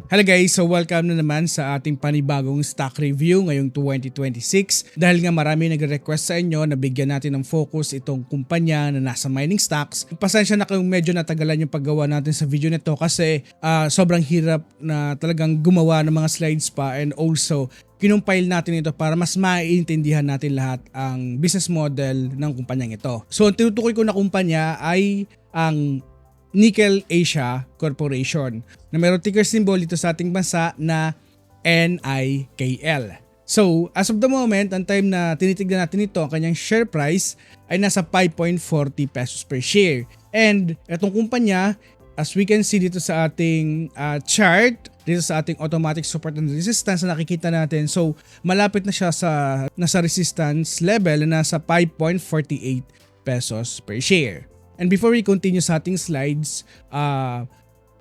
Hello guys, so welcome na naman sa ating panibagong stock review ngayong 2026. Dahil nga marami nagre-request sa inyo na bigyan natin ng focus itong kumpanya na nasa mining stocks. Pasensya na kung medyo natagalan yung paggawa natin sa video nito kasi sobrang hirap na talagang gumawa ng mga slides pa, and also kinumpile natin ito para mas maiintindihan natin lahat ang business model ng kumpanyang ito. So ang tinutukoy ko na kumpanya ay ang Nickel Asia Corporation na mayroong ticker symbol dito sa ating bansa na NIKL. So as of the moment, ang time na tinitignan natin ito, ang kanyang share price ay nasa 5.40 pesos per share. And itong kumpanya, as we can see dito sa ating chart, dito sa ating automatic support and resistance na nakikita natin, so malapit na siya sa nasa resistance level na nasa 5.48 pesos per share. And before we continue sa ating slides,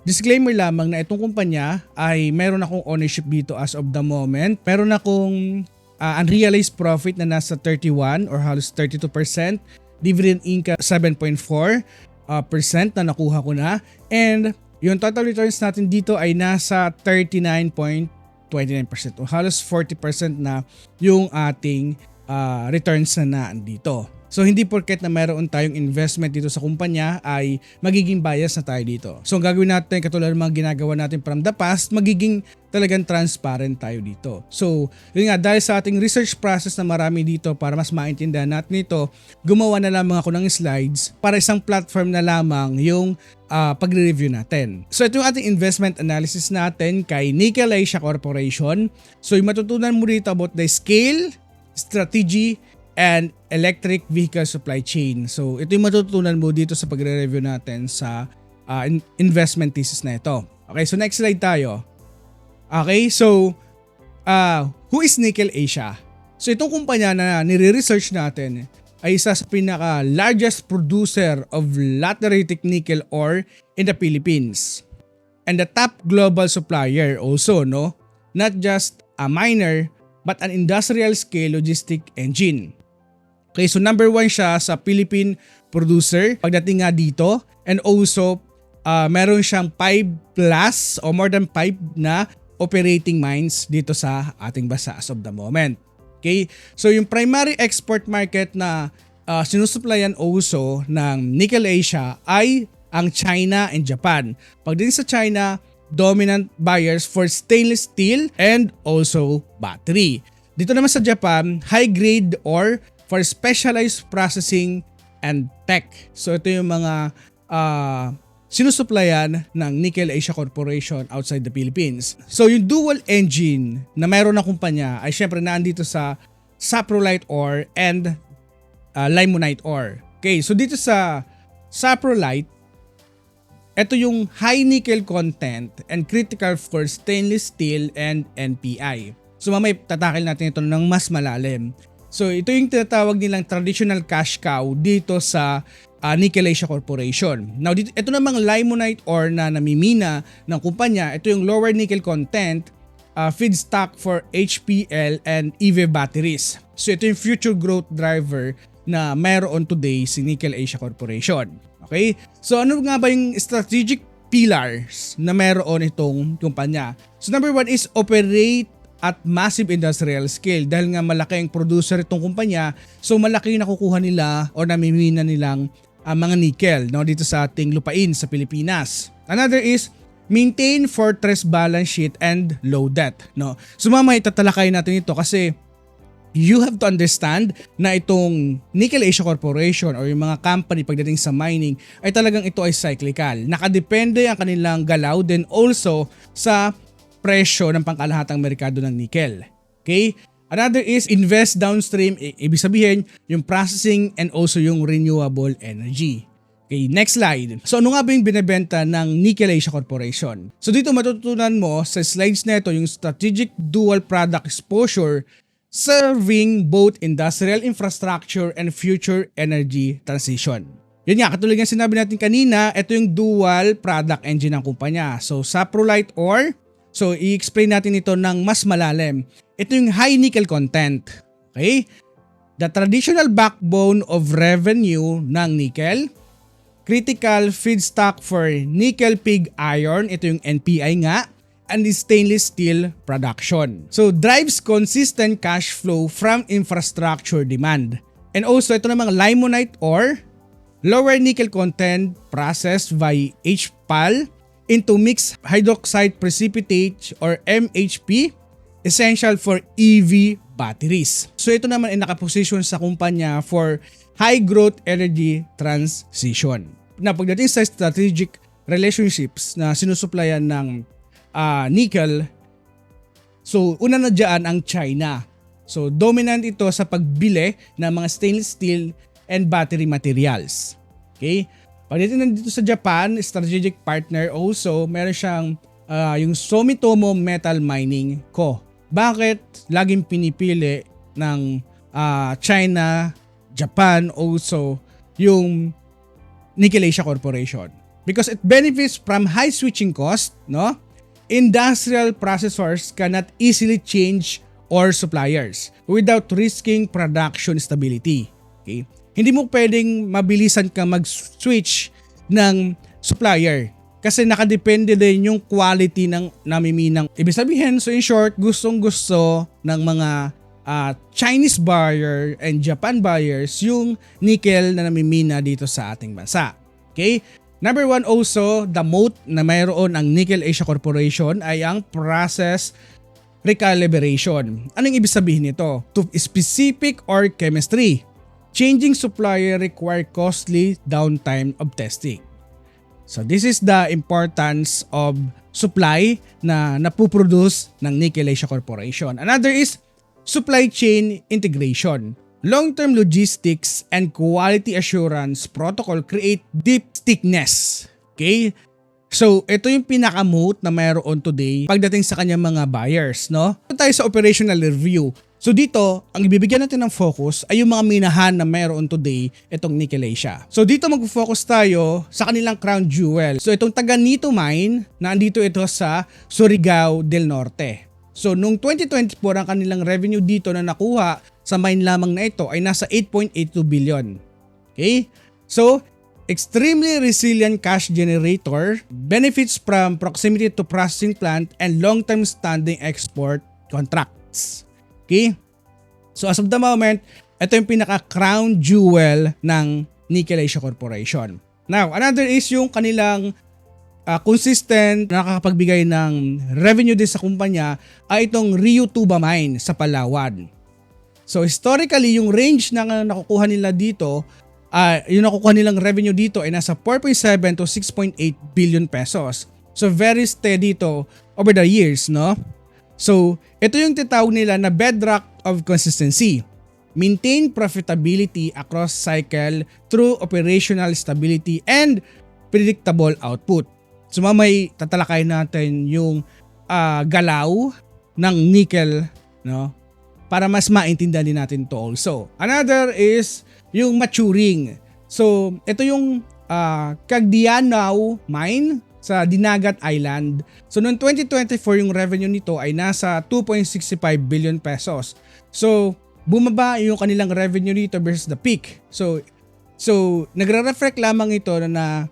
disclaimer lamang na itong kumpanya ay meron akong ownership dito as of the moment. Meron akong unrealized profit na nasa 31 or halos 32%. Dividend income 7.4% na nakuha ko na. And yung total returns natin dito ay nasa 39.29% o halos 40% na yung ating returns na nandito. So hindi porket na mayroon tayong investment dito sa kumpanya ay magiging bias na tayo dito. So ang gagawin natin, katulad ng mga ginagawa natin from the past, magiging talagang transparent tayo dito. So yun nga, dahil sa ating research process na marami dito para mas maintindihan natin ito, gumawa na lamang ako ng slides para isang platform na lamang yung pagre-review natin. So ito yung ating investment analysis natin kay Nickel Asia Corporation. So yung matutunan mo dito about the scale, strategy, and electric vehicle supply chain. So ito yung matutunan mo dito sa pagre-review natin sa investment thesis na ito. Okay, so next slide tayo. Okay, so who is Nickel Asia? So itong kumpanya na nire-research natin ay isa sa pinaka-largest producer of lateritic nickel ore in the Philippines. And the top global supplier also, no? Not just a miner, but an industrial scale logistic engine. Okay, so number 1 siya sa Philippine producer pagdating nga dito, and also meron siyang 5 plus o more than 5 na operating mines dito sa ating bansa as of the moment. Okay, so yung primary export market na sinusuplayan also ng Nickel Asia ay ang China and Japan. Pagdating sa China, dominant buyers for stainless steel and also battery. Dito naman sa Japan, high grade ore for specialized processing and tech. So ito yung mga sinusuplayan ng Nickel Asia Corporation outside the Philippines. So yung dual engine na mayroon na kumpanya ay syempre naandito sa saprolite ore and limonite ore. Okay, so dito sa saprolite, ito yung high nickel content and critical for stainless steel and NPI. So mamaya tatakil natin ito ng mas malalim. So ito yung tinatawag nilang traditional cash cow dito sa Nickel Asia Corporation. Now dito, ito namang limonite ore na namimina ng kumpanya, ito yung lower nickel content feedstock for HPL and EV batteries. So ito yung future growth driver na mayroon today si Nickel Asia Corporation. Okay? So ano nga ba yung strategic pillars na mayroon itong kumpanya? So number 1 is operate at massive industrial scale. Dahil nga malaki ang producer itong kumpanya, so malaki yung nakukuha nila o namimina nilang mga nickel, no, dito sa ating lupain sa Pilipinas. Another is maintain fortress balance sheet and low debt. No? So mamaya tatalakayin natin ito kasi you have to understand na itong Nickel Asia Corporation or yung mga company pagdating sa mining ay talagang ito ay cyclical. Nakadepende ang kanilang galaw din also sa presyo ng pangkalahatang merkado ng nickel. Okay? Another is invest downstream, ibig sabihin yung processing and also yung renewable energy. Okay, next slide. So ano nga ba yung binebenta ng Nickel Asia Corporation? So dito matututunan mo sa slides na ito yung strategic dual product exposure serving both industrial infrastructure and future energy transition. Yun nga, katulad ng sinabi natin kanina, ito yung dual product engine ng kumpanya. So saprolite ore, so i-explain natin ito ng mas malalim. Ito yung high nickel content. Okay? The traditional backbone of revenue ng nickel. Critical feedstock for nickel pig iron. Ito yung NPI nga. and stainless steel production. So drives consistent cash flow from infrastructure demand. And also ito namang limonite ore, lower nickel content processed by HPAL into mixed hydroxide precipitate or MHP, essential for EV batteries. So ito naman ay nakaposition sa kumpanya for high growth energy transition. Na pagdating sa strategic relationships na sinusuplayan ng nickel, so una na dyan ang China. So dominant ito sa pagbili ng mga stainless steel and battery materials. Okay? Pagdating dito sa Japan, strategic partner also, meron siyang yung Sumitomo Metal Mining Co. Bakit laging pinipili ng China, Japan also yung Nickel Asia Corporation? Because it benefits from high switching cost, no? Industrial processors cannot easily change or suppliers without risking production stability. Okay? Hindi mo pwedeng mabilisan ka mag-switch ng supplier kasi nakadepende din yung quality ng namiminang. Ibig sabihin, so in short, gustong-gusto ng mga Chinese buyer and Japan buyers yung nickel na namimina dito sa ating bansa. Okay? Number one also, the moat na mayroon ang Nickel Asia Corporation ay ang process recalibration. Anong ibig sabihin nito? To specific or chemistry. Changing supplier require costly downtime of testing. So this is the importance of supply na napuproduce ng Nickel Asia Corporation. Another is supply chain integration. Long-term logistics and quality assurance protocol create deep stickiness. Okay? So, ito yung pinaka-moat na mayroon today pagdating sa kanyang mga buyers, no? Ito tayo sa operational review. So dito, ang ibibigyan natin ng focus ay yung mga minahan na mayroon today itong Nickel Asia. So dito mag-focus tayo sa kanilang crown jewel. So itong taga Nito Mine, na andito ito sa Surigao del Norte. So noong 2024, ang kanilang revenue dito na nakuha sa mine lamang na ito ay nasa 8.82 billion. Okay? So, extremely resilient cash generator, benefits from proximity to processing plant and long-term standing export contracts. Okay? So as of the moment, ito yung pinaka-crown jewel ng Nickel Asia Corporation. Now, another is yung kanilang consistent na nakakapagbigay ng revenue din sa kumpanya ay itong Rio Tuba Mine sa Palawan. So historically, yung range na nakukuha nila dito, yung nakukuha nilang revenue dito ay nasa 4.7 to 6.8 billion pesos. So very steady ito over the years, no? So ito yung titawag nila na bedrock of consistency. Maintain profitability across cycle through operational stability and predictable output. So mamay tatalakay natin yung galaw ng nickel, no? Para mas maintindihan din natin to also. Another is yung maturing. So ito yung Cagdianao Mine sa Dinagat Island. So noong 2024 yung revenue nito ay nasa 2.65 billion pesos. So bumaba yung kanilang revenue nito versus the peak. So nagre-reflect lamang ito na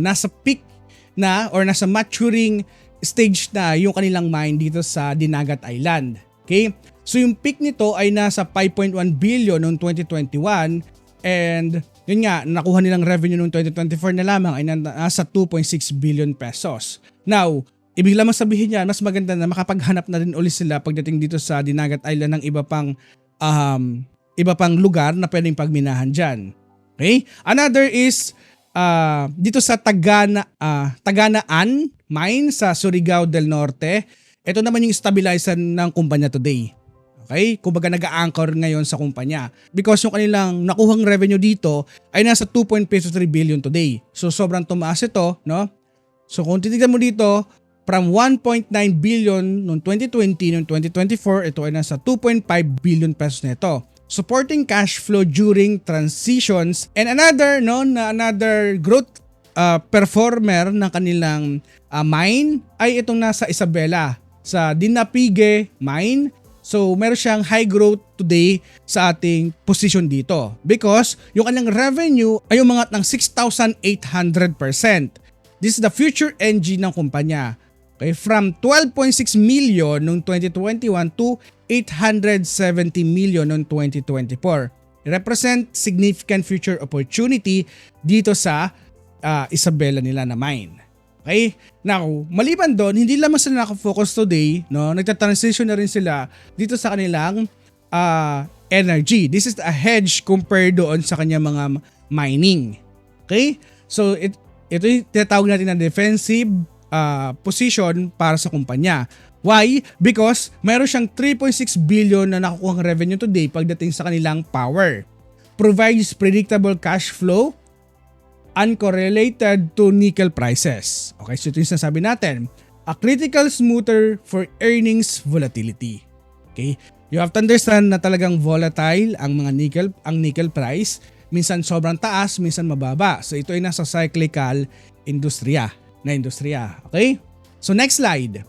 nasa peak na or nasa maturing stage na yung kanilang mine dito sa Dinagat Island. Okay? So yung peak nito ay nasa 5.1 billion noong 2021 and yun nga, nakuha nilang revenue noong 2024 na lamang ay nasa 2.6 billion pesos. Now, ibig lamang sabihin niya, mas maganda na makapaghanap na rin ulit sila pagdating dito sa Dinagat Island ng iba pang lugar na pwedeng pagminahan dyan. Okay? Another is dito sa Taganaan Mine sa Surigao del Norte. Ito naman yung stabilizer ng kumpanya today. Okay? Kumbaga nag-a-anchor ngayon sa kumpanya. Because yung kanilang nakuhang revenue dito ay nasa 2.3 billion today. So sobrang tumaas ito, no? So kung titignan mo dito, from 1.9 billion noong 2020, noong 2024, ito ay nasa 2.5 billion pesos nito. Supporting cash flow during transitions and another growth performer ng kanilang mine ay itong nasa Isabela sa Dinapigue Mine. So meron siyang high growth today sa ating position dito because yung kanilang revenue ay umangat ng 6,800%. This is the future engine ng kumpanya. Okay, from 12.6 million noong 2021 to 870 million noong 2024. Represent significant future opportunity dito sa Isabela nila na mine. Okay? Now, maliban doon, hindi lamang sila nakafocus today, no? Nagta-transition na rin sila dito sa kanilang energy. This is a hedge compared doon sa kanyang mga mining. Okay? So, ito yung tinatawag natin na defensive position para sa kumpanya. Why? Because mayroon siyang 3.6 billion na nakukuhang revenue today pagdating sa kanilang power. Provides predictable cash flow uncorrelated to nickel prices. Okay, so ito yung sinasabi natin. A critical smoother for earnings volatility. Okay? You have to understand na talagang volatile ang mga nickel price. Minsan sobrang taas, minsan mababa. So ito ay nasa cyclical industriya. Okay? So next slide.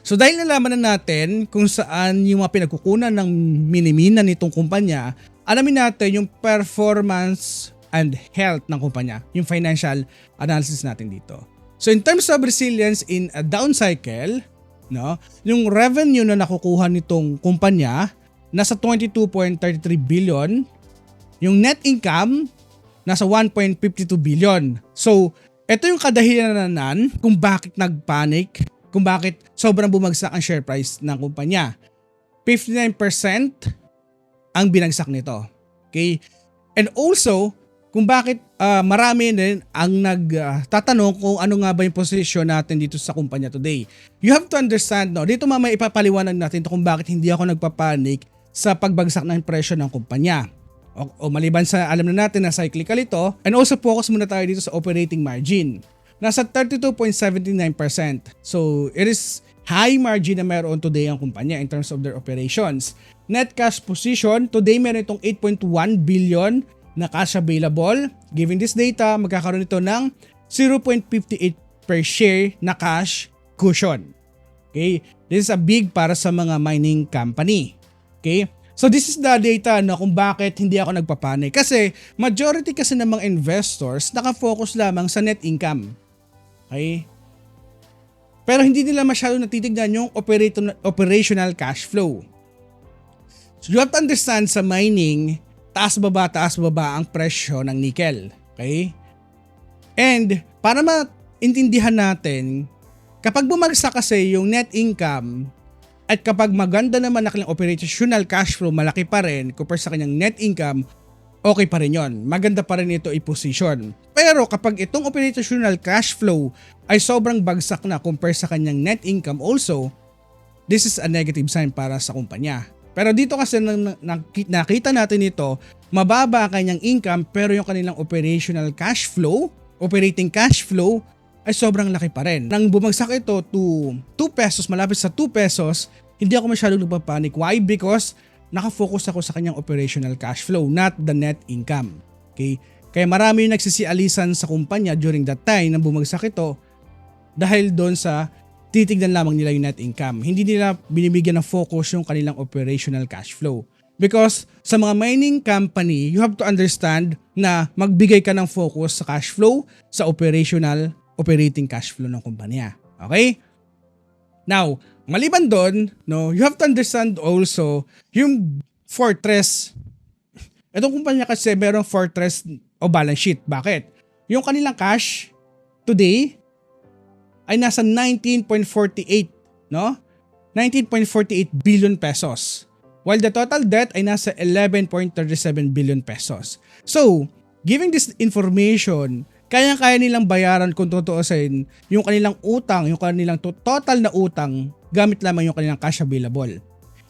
So dahil nalaman na natin kung saan yung mga pinagkukunan ng minimina nitong kumpanya, alamin natin yung performance and health ng kumpanya, yung financial analysis natin dito. So in terms of resilience in a down cycle, no, yung revenue na nakukuha nitong kumpanya nasa 22.33 billion, yung net income nasa 1.52 billion. So ito yung kadahilanan kung bakit nagpanic, kung bakit sobrang bumagsak ang share price ng kumpanya. 59% ang binagsak nito. Okay? And also, kung bakit marami din ang nagtatanong kung ano nga ba yung position natin dito sa kumpanya today. You have to understand, no? Dito mamaya ipapaliwanag natin kung bakit hindi ako nagpapanik sa pagbagsak ng presyo ng kumpanya. O maliban sa alam na natin na cyclical ito, and also focus muna tayo dito sa operating margin. Nasa 32.79%. So it is high margin na meron today ang kumpanya in terms of their operations. Net cash position, today meron itong 8.1 billion na cash available. Given this data, magkakaroon ito ng 0.58 per share na cash cushion. Okay? This is a big para sa mga mining company. Okay? So this is the data na kung bakit hindi ako nagpapanik. Kasi majority kasi ng mga investors nakafocus lamang sa net income. Okay? Pero hindi nila masyado natitignan yung operational cash flow. So you have to understand sa mining, taas baba ang presyo ng nickel. Okay? And para maintindihan natin, kapag bumagsak kasi yung net income, at kapag maganda naman na kanyang operational cash flow, malaki pa rin compare sa kanyang net income, okay pa rin yon. Maganda pa rin ito i-position. Pero kapag itong operational cash flow ay sobrang bagsak na compare sa kanyang net income also, this is a negative sign para sa kumpanya. Pero dito kasi nakita natin ito, mababa ang kanyang income pero yung kanilang operating cash flow, ay sobrang laki pa rin. Nang bumagsak ito to 2 pesos, malapit sa 2 pesos, hindi ako masyadong nagpapanik. Why? Because nakafocus ako sa kanyang operational cash flow, not the net income. Okay? Kaya marami yung nagsisialisan sa kumpanya during that time na bumagsak ito dahil doon sa titignan lamang nila yung net income. Hindi nila binibigyan ng focus yung kanilang operational cash flow. Because sa mga mining company, you have to understand na magbigay ka ng focus sa cash flow, sa operating cash flow ng kumpanya. Okay? Now, maliban doon, no, you have to understand also yung fortress. Itong kumpanya kasi merong fortress o balance sheet. Bakit? Yung kanilang cash today ay nasa 19.48, no? 19.48 billion pesos. While the total debt ay nasa 11.37 billion pesos. So, giving this information, kaya-kaya nilang bayaran kung tutuusin yung kanilang utang, yung kanilang total na utang gamit lamang yung kanilang cash available.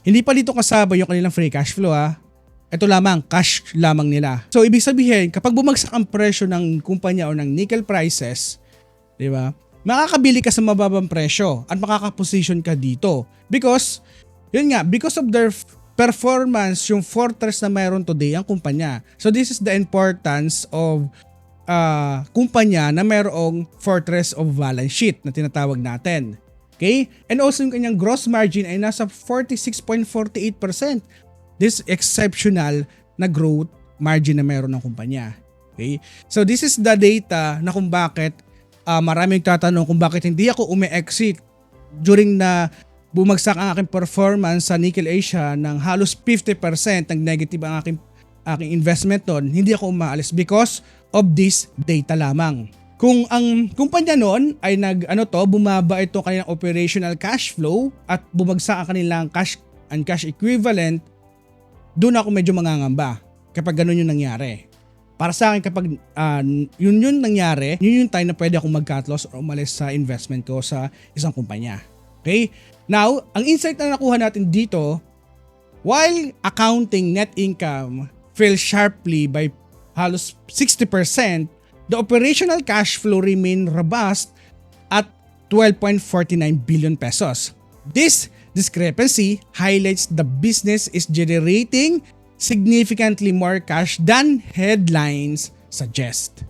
Hindi pa dito kasama yung kanilang free cash flow ha. Ito lamang, cash lamang nila. So ibig sabihin, kapag bumagsak ang presyo ng kumpanya o ng nickel prices, di ba? Makakabili ka sa mababang presyo at makakaposition ka dito. Because, yun nga, because of their performance, yung fortress na mayroon today ang kumpanya. So this is the importance of kumpanya na mayroong fortress of balance sheet na tinatawag natin. Okay? And also yung kanyang gross margin ay nasa 46.48%. This exceptional na growth margin na mayroon ng kumpanya. Okay? So this is the data na kung bakit maraming tatanong kung bakit hindi ako umi-exit during na bumagsak ang aking performance sa Nickel Asia ng halos 50% ng negative ang aking investment doon. Hindi ako umaalis because of this data lamang. Kung ang kumpanya noon ay bumaba ito kanilang operational cash flow at bumagsak ang kanilang cash and cash equivalent, doon ako medyo mangangamba kapag ganun yung nangyari. Para sa akin, kapag yun nangyari, yun yung time na pwede akong mag-cut loss o umalis sa investment ko sa isang kumpanya. Okay? Now, ang insight na nakuha natin dito, while accounting net income fell sharply by halos 60%, the operational cash flow remained robust at 12.49 billion pesos. This discrepancy highlights the business is generating significantly more cash than headlines suggest.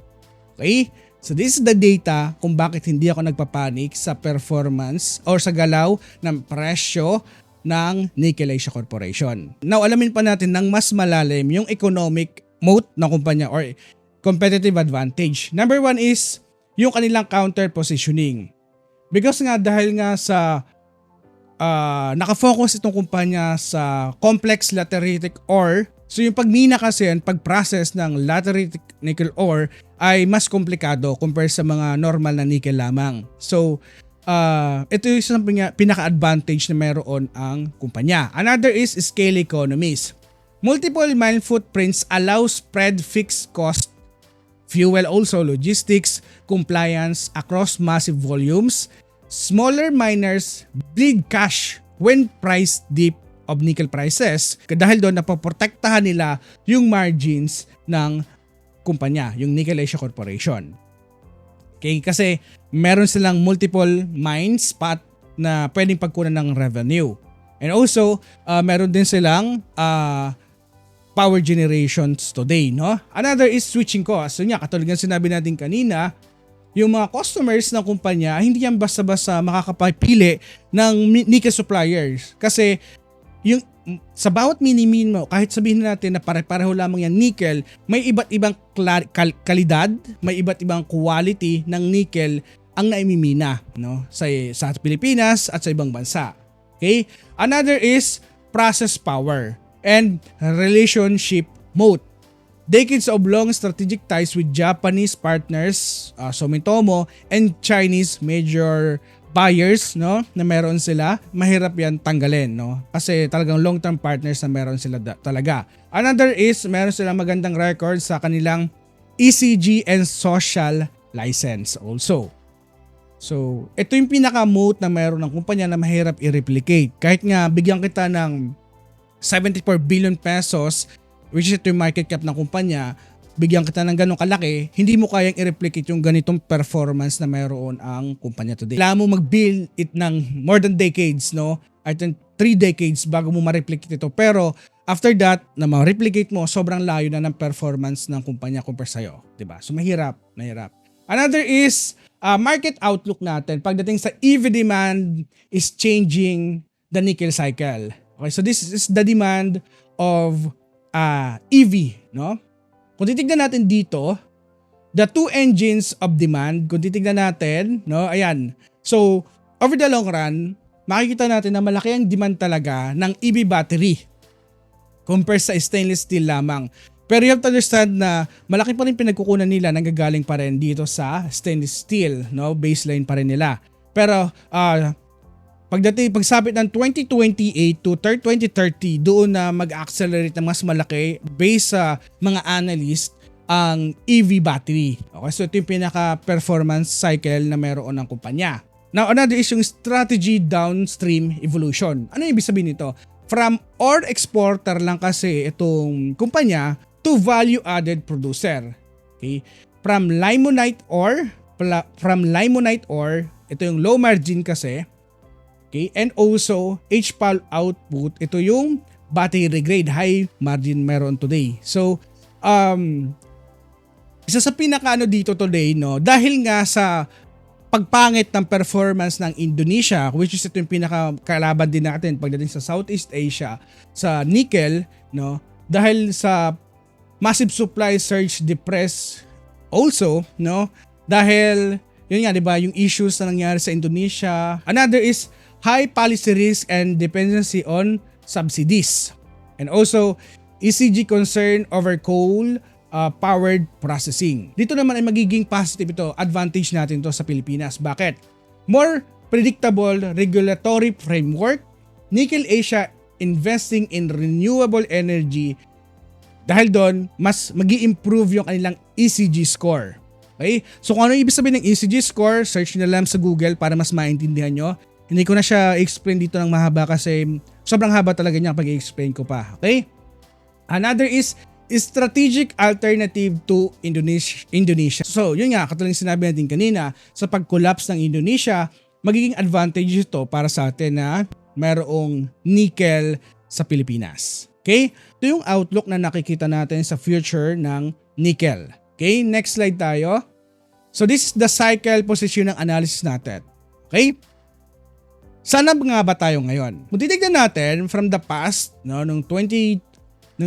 Okay? So this is the data kung bakit hindi ako nagpapanik sa performance or sa galaw ng presyo ng Nickel Asia Corporation. Now, alamin pa natin ng mas malalim yung economic moat ng kumpanya or competitive advantage. Number one is yung kanilang counter positioning. Because nga dahil nga sa nakafocus itong kumpanya sa complex lateritic ore, so yung pagmina kasi and pag-process ng lateritic nickel ore ay mas komplikado compare sa mga normal na nickel lamang. So ito yung isang pinaka-advantage na meron ang kumpanya. Another is scale economies. Multiple mine footprints allow spread fixed cost, fuel also, logistics, compliance across massive volumes. Smaller miners bleed cash when price dip of nickel prices dahil doon napoprotektahan nila yung margins ng kumpanya, yung Nickel Asia Corporation. Okay, kasi meron silang multiple mines spot na pwedeng pagkunan ng revenue. And also, meron din silang power generations today, no? Another is switching costs. So katulad ng sinabi natin kanina, yung mga customers ng kumpanya, hindi yan basta-basta makakapili ng nickel suppliers. Kasi yung sa bawat mini-min mo, kahit sabihin natin na pare-pareho lamang yan nickel, may iba't ibang kalidad, may iba't ibang quality ng nickel ang naimimina, no? Sa Pilipinas at sa ibang bansa. Okay? Another is process power and relationship moat. Decades of long strategic ties with Japanese partners, Sumitomo, and Chinese major buyers, no, na meron sila, mahirap yan tanggalin, no? Kasi talagang long-term partners na meron sila talaga. Another is meron silang magandang record sa kanilang ECG and social license also. So, ito yung pinaka-moat na meron ng kumpanya na mahirap i-replicate. Kahit nga bigyan kita ng 74 billion pesos, which is ito yung market cap ng kumpanya, bigyan kita ng ganong kalaki, hindi mo kayang i-replicate yung ganitong performance na mayroon ang kumpanya today. Kailangan mo mag-build it ng more than decades, no? I think 3 decades bago mo ma-replicate ito. Pero after that, na ma-replicate mo, sobrang layo na ng performance ng kumpanya compare sa'yo. Diba? So mahirap. Another is market outlook natin. Pagdating sa EV demand is changing the nickel cycle. Okay, so this is the demand of EV, no? Kung titignan natin dito, the two engines of demand, kung titignan natin, no, ayan. So, over the long run, makikita natin na malaki ang demand talaga ng EV battery compare sa stainless steel lamang. Pero you have to understand na malaki pa rin pinagkukunan nila, nanggagaling pa rin dito sa stainless steel, no? Baseline pa rin nila. Pero, pagsapit ng 2028 to 2030, doon na mag-accelerate na mas malaki based sa mga analyst ang EV battery. Okay, so ito yung pinaka-performance cycle na meron ng kumpanya. Now, another is yung strategy downstream evolution. Ano yung ibig sabihin nito? From ore exporter lang kasi itong kumpanya to value-added producer. Okay? From limonite ore, ito yung low margin kasi. Okay? And also, HPAL output, ito yung battery grade, high margin meron today. So, isa sa pinakaano dito today, no, dahil nga sa pagpangit ng performance ng Indonesia, which is ito yung pinakakalaban din natin pagdating sa Southeast Asia, sa nickel, no, dahil sa massive supply surge depress also, no, dahil yun nga, di ba, yung issues na nangyari sa Indonesia. Another is high policy risk and dependency on subsidies. And also, ECG concern over coal powered processing. Dito naman ay magiging positive ito, advantage natin to sa Pilipinas. Bakit? More predictable regulatory framework, Nickel Asia investing in renewable energy. Dahil doon, mas magi-improve yung kanilang ECG score. Okay? So kung ano ibig sabihin ng ECG score, search na lang sa Google para mas maintindihan nyo. Hindi ko na siya explain dito ng mahaba kasi sobrang haba talaga niya pag i-explain ko pa. Okay? Another is strategic alternative to Indonesia. So yun nga, katulad ng sinabi natin kanina, sa pag-collapse ng Indonesia, magiging advantage ito para sa atin na mayroong nickel sa Pilipinas. Okay? Ito yung outlook na nakikita natin sa future ng nickel. Okay? Next slide tayo. So this is the cycle position ng analysis natin. Okay? Sana nga ba tayo ngayon? Kung titignan natin from the past, no, nung 2021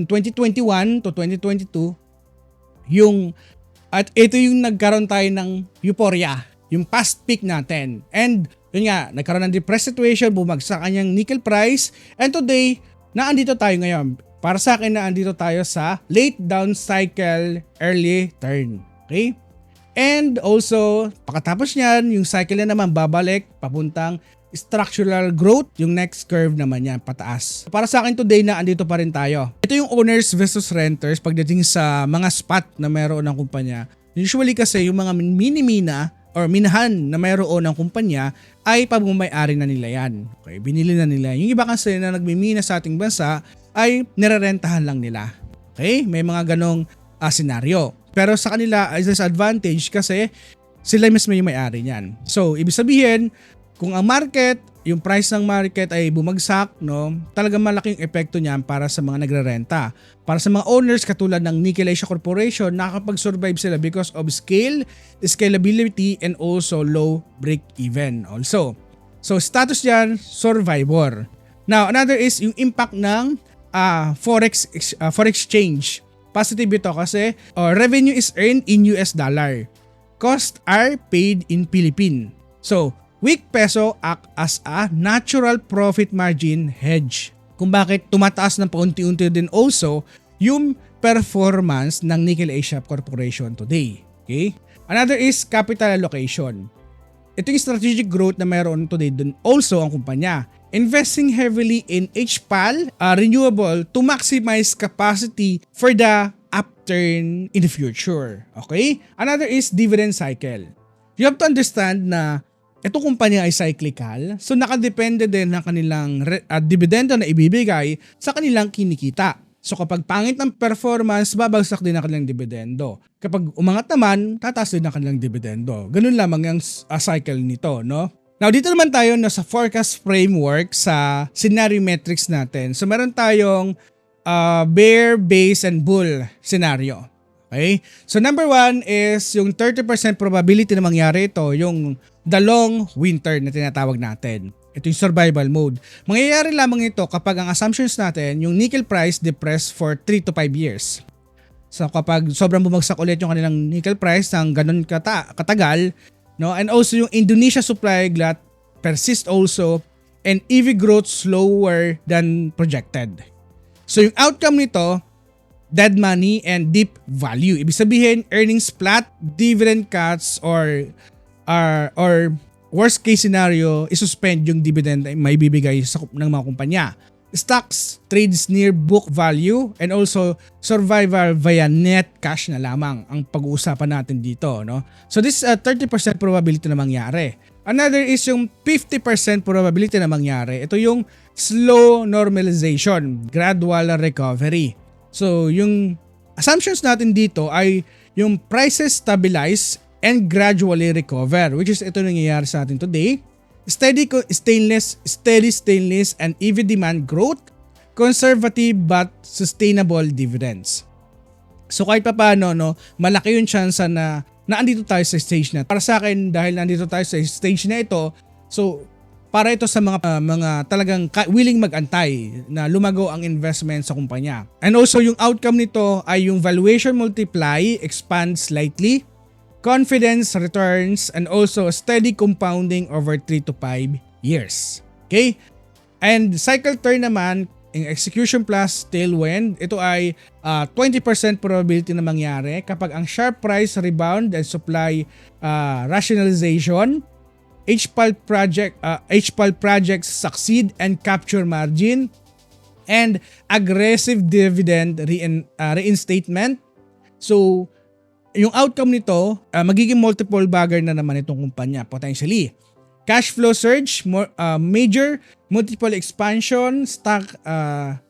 to 2022, at ito yung nagkaroon tayo ng euphoria, yung past peak natin. And yun nga, nagkaroon ng depressed situation, bumagsak kanyang nickel price, and today, naandito tayo ngayon. Para sa akin, naandito tayo sa late down cycle, early turn. Okay? And also, pagkatapos niyan, yung cycle na naman babalik, papuntang structural growth, yung next curve naman yan, pataas. Para sa akin today, naandito pa rin tayo. Ito yung owners versus renters pagdating sa mga spot na meron ng kumpanya. Usually kasi yung mga mini-mina or minahan na mayroon ng kumpanya ay pagmamay-ari na nila yan. Okay, binili na nila. Yung iba kasi na nagmimina sa ating bansa ay nirerentahan lang nila. Okay, may mga ganong senaryo. Pero sa kanila ay disadvantage kasi sila mismo yung may-ari niyan. So, ibig sabihin, kung ang market, yung price ng market ay bumagsak, no, talagang malaking epekto niyan para sa mga nagrerenta. Para sa mga owners katulad ng Nickel Asia Corporation, nakakapag-survive sila because of scale, scalability, and also low break-even also. So status diyan, survivor. Now, another is yung impact ng forex exchange. Positive ito kasi revenue is earned in US dollar. Costs are paid in Philippine. So, weak peso act as a natural profit margin hedge. Kung bakit tumataas ng paunti-unti din also yung performance ng Nickel Asia Corporation today. Okay? Another is capital allocation. Ito yung strategic growth na mayroon today dun also ang kumpanya. Investing heavily in HPAL, renewable, to maximize capacity for the upturn in the future. Okay? Another is dividend cycle. You have to understand na itong kumpanya ay cyclical, so nakadepende din ng kanilang dividendo na ibibigay sa kanilang kinikita. So kapag pangit ng performance, babagsak din ang kanilang dividendo. Kapag umangat naman, tataas din ang kanilang dividendo. Ganun lamang ang cycle nito, no? Now dito naman tayo sa forecast framework sa scenario metrics natin. So meron tayong bear, base, and bull scenario. Okay? So number 1 is yung 30% probability na mangyari ito, yung the long winter na tinatawag natin. Ito yung survival mode. Mangyayari lamang ito kapag ang assumptions natin, yung nickel price depressed for 3 to 5 years. So kapag sobrang bumagsak ulit yung kanilang nickel price ng ganun katagal, no? And also yung Indonesia supply glut persist also, and EV growth slower than projected. So yung outcome nito, dead money and deep value. Ibig sabihin, earnings flat, dividend cuts, or worst case scenario, isuspend yung dividend na may bibigay ng mga kumpanya. Stocks trades near book value and also survival via net cash na lamang ang pag-uusapan natin dito, no? So this is a 30% probability na mangyari. Another is yung 50% probability na mangyari. Ito yung slow normalization, gradual recovery. So yung assumptions natin dito ay yung prices stabilize and gradually recover, which is ito nangyayari sa atin today. Steady stainless and EV demand growth, conservative but sustainable dividends. So kahit pa paano, no, malaki yung chance na naandito tayo sa stage na. Para sa akin, dahil nandito tayo sa stage na ito, so para ito sa mga talagang willing mag-antay na lumago ang investment sa kumpanya. And also yung outcome nito ay yung valuation multiply expand slightly, confidence returns, and also steady compounding over 3 to 5 years. Okay? And cycle turn naman, in execution plus tailwind, ito ay 20% probability na mangyari kapag ang sharp price rebound and supply rationalization, HPAL projects succeed and capture margin, and aggressive dividend reinstatement. So, yung outcome nito, magiging multiple bagger na naman itong kumpanya potentially. Cash flow surge, major multiple expansion, stock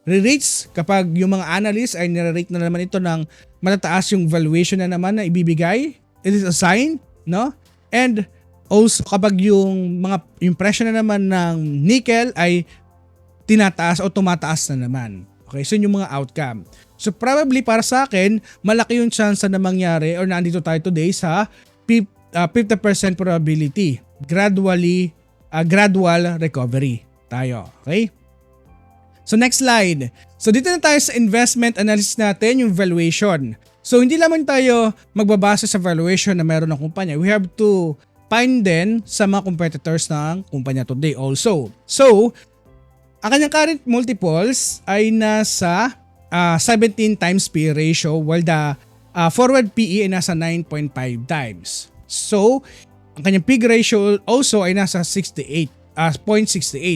re-rates kapag yung mga analysts ay nire-rate na naman ito ng matataas yung valuation na naman na ibibigay. It is a sign, no? And also kapag yung presyo na naman ng nickel ay tinataas o tumataas na naman. Okay, so yun yung mga outcome. So probably para sa akin, malaki yung chance na mangyari or nandito tayo today sa 50% probability. Gradual recovery tayo. Okay? So next slide. So dito na tayo sa investment analysis natin, yung valuation. So hindi lamang tayo magbabase sa valuation na meron ng kumpanya. We have to find din sa mga competitors ng kumpanya today also. So, ang kanyang current multiples ay nasa 17 times PE ratio while the forward PE ay nasa 9.5 times. So, ang kanyang PEG ratio also ay nasa 0.68.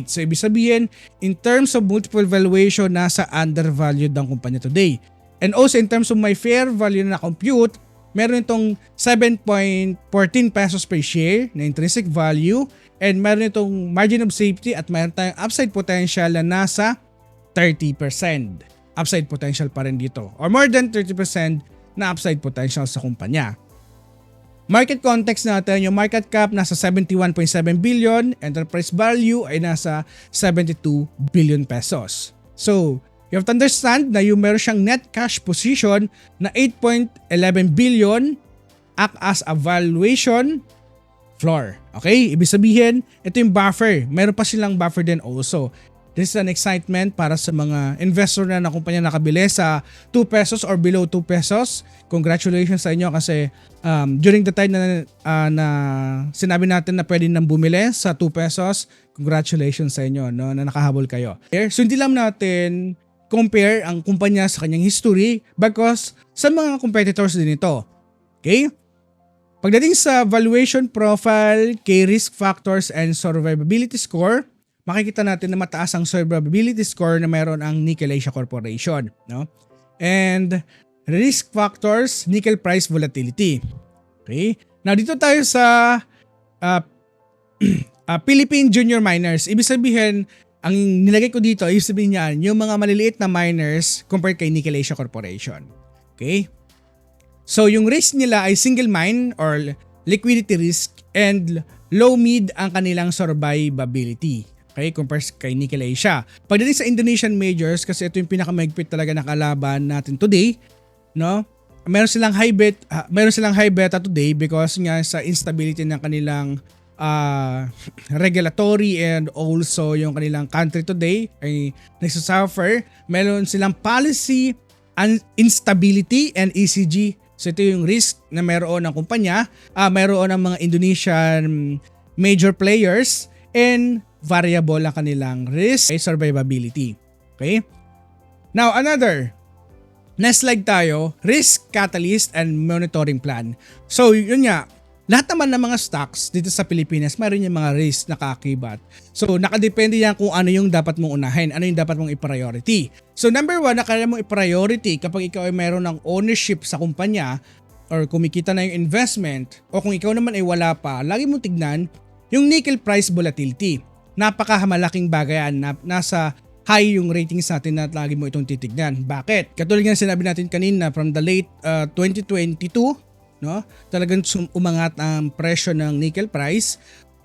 So, ibig sabihin, in terms of multiple valuation, nasa undervalued ang kumpanya today. And also, in terms of my fair value na compute, meron itong 7.14 pesos per share na intrinsic value and meron itong margin of safety at meron tayong upside potential na nasa 30%. Upside potential pa rin dito. Or more than 30% na upside potential sa kumpanya. Market context natin, yung market cap nasa 71.7 billion, enterprise value ay nasa 72 billion pesos. So, you have to understand na yung meron siyang net cash position na 8.11 billion act as a valuation floor. Okay? Ibig sabihin, ito yung buffer. Meron pa silang buffer din also. This is an excitement para sa mga investor na kumpanya nakabili sa 2 pesos or below 2 pesos. Congratulations sa inyo kasi during the time na sinabi natin na pwede nang bumili sa 2 pesos, congratulations sa inyo, no, na nakahabol kayo. So hindi lang natin compare ang kumpanya sa kanyang history because sa mga competitors din ito. Okay? Pagdating sa valuation profile, key risk factors and survivability score, makikita natin na mataas ang survivability score na meron ang Nickel Asia Corporation, no? And risk factors, nickel price volatility. Okay? Now dito tayo sa Philippine Junior Miners. Ibig sabihin, ang nilagay ko dito, ibig sabihin niyan, yung mga maliliit na miners compared kay Nickel Asia Corporation. Okay? So yung risk nila ay single mine or liquidity risk and low mid ang kanilang survivability. Okay, compared kay Nickel Asia. Pagdating sa Indonesian majors, kasi ito yung pinakamahigpit talaga na kalaban natin today, no? Meron silang high beta today because nga sa instability ng kanilang regulatory and also yung kanilang country today ay nagsasuffer. Meron silang policy instability and ECG. So ito yung risk na meron ng kumpanya, meron ng mga Indonesian major players and variable ang kanilang risk ay survivability. Okay? Now, next slide tayo, risk catalyst and monitoring plan. So, yun nga, lahat naman ng mga stocks dito sa Pilipinas, mayroon yung mga risk na kaakibat. So, nakadepende yan kung ano yung dapat mong unahin, ano yung dapat mong i-priority. So, number 1, na kailangan mong i-priority kapag ikaw ay mayroon ng ownership sa kumpanya or kumikita na yung investment o kung ikaw naman ay wala pa, lagi mong tignan yung nickel price volatility. Napakamalaking bagay yan. Nasa high yung ratings natin na lagi mo itong titignan. Bakit? Katulad nga sinabi natin kanina from the late 2022, no? Talagang umangat ang presyo ng nickel price.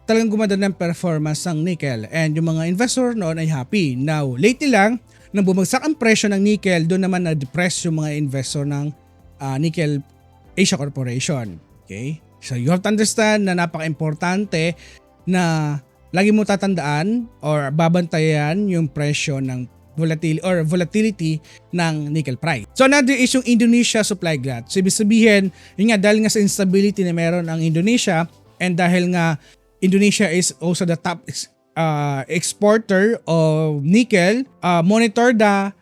Talagang gumanda ng performance ng nickel and yung mga investor noon ay happy. Now, lately lang, nang bumagsak ang presyo ng nickel, doon naman na-depress yung mga investor ng Nickel Asia Corporation. Okay? So you have to understand na napaka-importante na lagi mo tatandaan or babantayan yung presyo ng volatility ng nickel price. So another is yung Indonesia supply glut. So ibig sabihin, yun nga, dahil nga sa instability na meron ang Indonesia, and dahil nga Indonesia is also the top exporter of nickel, monitor the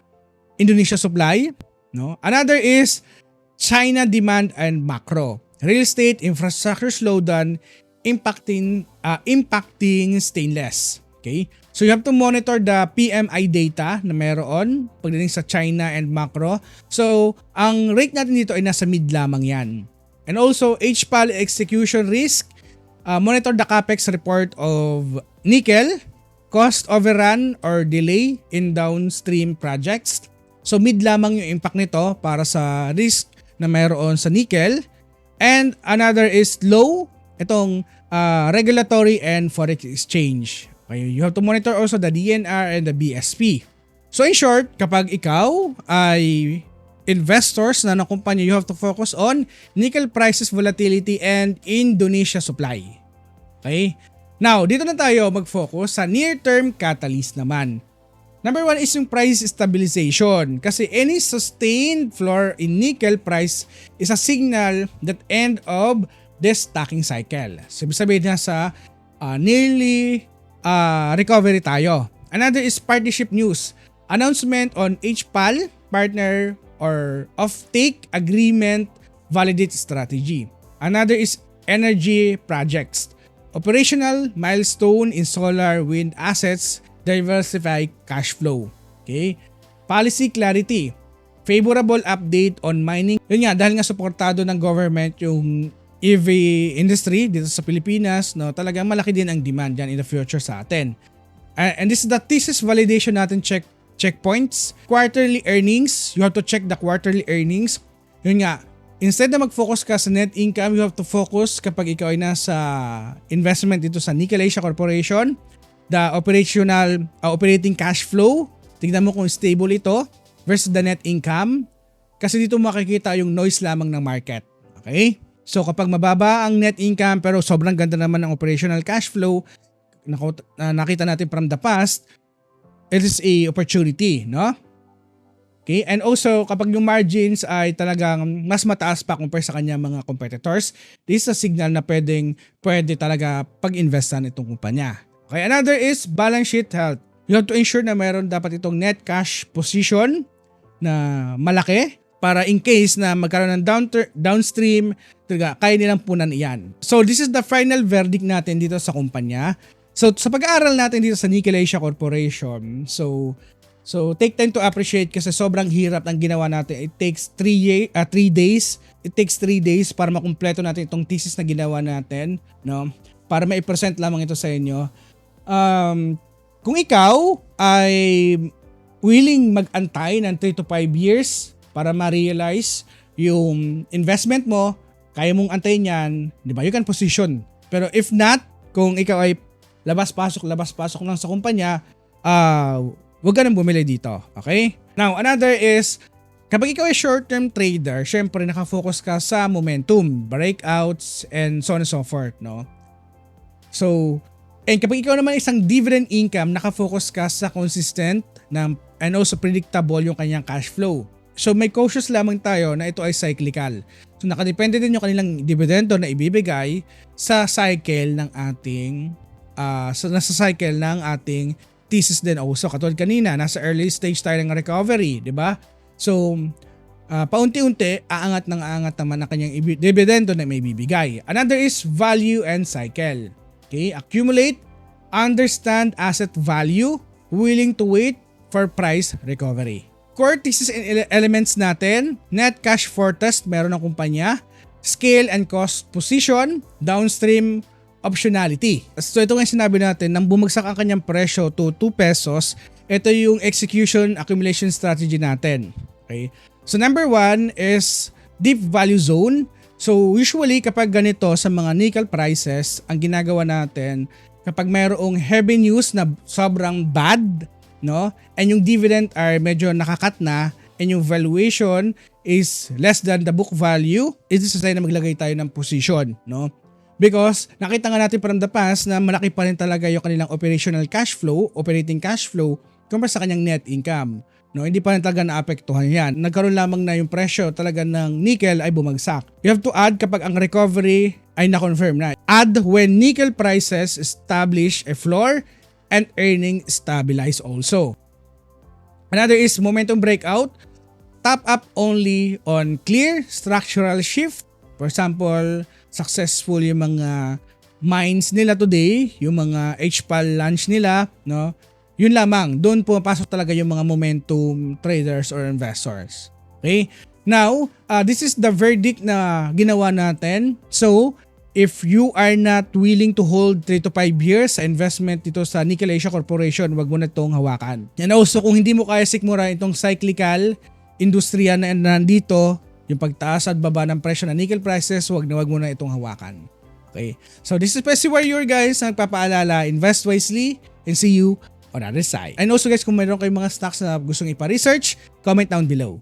Indonesia supply. No? Another is China demand and macro. Real estate, infrastructure slowdown, impacting stainless. Okay? So you have to monitor the PMI data na meron pagdating sa China and macro. So ang rate natin dito ay nasa mid lamang yan. And also HPAL execution risk. Monitor the capex report of nickel, cost overrun or delay in downstream projects. So mid lamang yung impact nito para sa risk na meron sa nickel. And another is low, itong regulatory and forex exchange. Okay, you have to monitor also the DNR and the BSP. So in short, kapag ikaw ay investors na ng kumpanya, you have to focus on nickel prices volatility and Indonesia supply. Okay? Now, dito na tayo mag-focus sa near-term catalyst naman. Number 1 is yung price stabilization. Kasi any sustained floor in nickel price is a signal that end of this stocking cycle. So, sabihin niya sa nearly recovery tayo. Another is partnership news. Announcement on HPAL partner or offtake agreement validate strategy. Another is energy projects. Operational milestone in solar wind assets diversify cash flow. Okay? Policy clarity. Favorable update on mining. Yun nga, dahil nga suportado ng government yung EV industry dito sa Pilipinas, no, talagang malaki din ang demand dyan in the future sa atin. And this is the thesis validation natin checkpoints. Quarterly earnings, you have to check the quarterly earnings. Yun nga, instead na mag-focus ka sa net income, you have to focus kapag ikaw ay nasa investment dito sa Nickel Asia Corporation, the operating cash flow, tignan mo kung stable ito versus the net income. Kasi dito makikita yung noise lamang ng market. Okay? So kapag mababa ang net income pero sobrang ganda naman ng operational cash flow, nakita natin from the past, it is a opportunity, no? Okay? And also kapag yung margins ay talagang mas mataas pa compare sa kanya mga competitors, this is a signal na pwede talaga pag-investan itong kumpanya. Okay, another is balance sheet health. You have to ensure na meron dapat itong net cash position na malaki para in case na magkaroon ng downstream, kaya nilang punan iyan. So this is the final verdict natin dito sa kumpanya. So sa pag-aaral natin dito sa Nickel Asia Corporation, so take time to appreciate kasi sobrang hirap ng ginawa natin. It takes 3 days. It takes 3 days para makumpleto natin itong thesis na ginawa natin, no? Para ma-present lamang ito sa inyo. Kung ikaw ay willing mag-antay ng 3 to 5 years para ma-realize yung investment mo, kaya mong antayin yan, di ba? You can position. Pero if not, kung ikaw ay labas-pasok lang sa kumpanya, huwag ka nang bumili dito. Okay? Now, another is, kapag ikaw ay short-term trader, syempre nakafocus ka sa momentum, breakouts, and so on and so forth, no? So, and kapag ikaw naman isang dividend income, nakafocus ka sa consistent and also predictable yung kanyang cash flow. So may cautious lamang tayo na ito ay cyclical. So nakadepende din yung kanilang dividendo na ibibigay sa cycle ng ating nasa cycle ng ating thesis din also. Katulad kanina, nasa early stage tayo ng recovery, di ba? So paunti-unti, aangat naman ang kanyang dividendo na may bibigay. Another is value and cycle. Okay, accumulate, understand asset value, willing to wait for price recovery. Core thesis and elements natin, net cash forecast, meron ng kumpanya, scale and cost position, downstream optionality. So ito nga sinabi natin, nang bumagsak ang kanyang presyo to 2 pesos, ito yung execution accumulation strategy natin. Okay? So number 1 is deep value zone. So usually kapag ganito sa mga nickel prices, ang ginagawa natin, kapag mayroong heavy news na sobrang bad, no? And yung dividend are medyo nakakat na and yung valuation is less than the book value, it is a sign na maglagay tayo ng position, no? Because nakita nga natin from the past na malaki pa rin talaga yung kanilang operating cash flow compare sa kanyang net income. No, hindi pa rin talaga naapektuhan yan. Nagkaroon lamang na yung presyo talaga ng nickel ay bumagsak. You have to add kapag ang recovery ay na-confirm na. Add when nickel prices establish a floor and earning stabilize also. Another is momentum breakout. Top up only on clear structural shift. For example, successful yung mga mines nila today, yung mga HPAL launch nila, no? Yun lamang, doon pumapasok talaga yung mga momentum traders or investors. Okay? Now, this is the verdict na ginawa natin. So, if you are not willing to hold 3 to 5 years sa investment dito sa Nickel Asia Corporation, wag mo na itong hawakan. And also, kung hindi mo kaya sikmura itong cyclical industriya na nandito, yung pagtaas at baba ng presyo ng nickel prices, wag mo na itong hawakan. Okay? So, this is Pessi Warrior guys, na nagpapaalala, invest wisely and see you on the other side. And also guys, kung mayroon kayong mga stocks na gustong ipa-research, comment down below.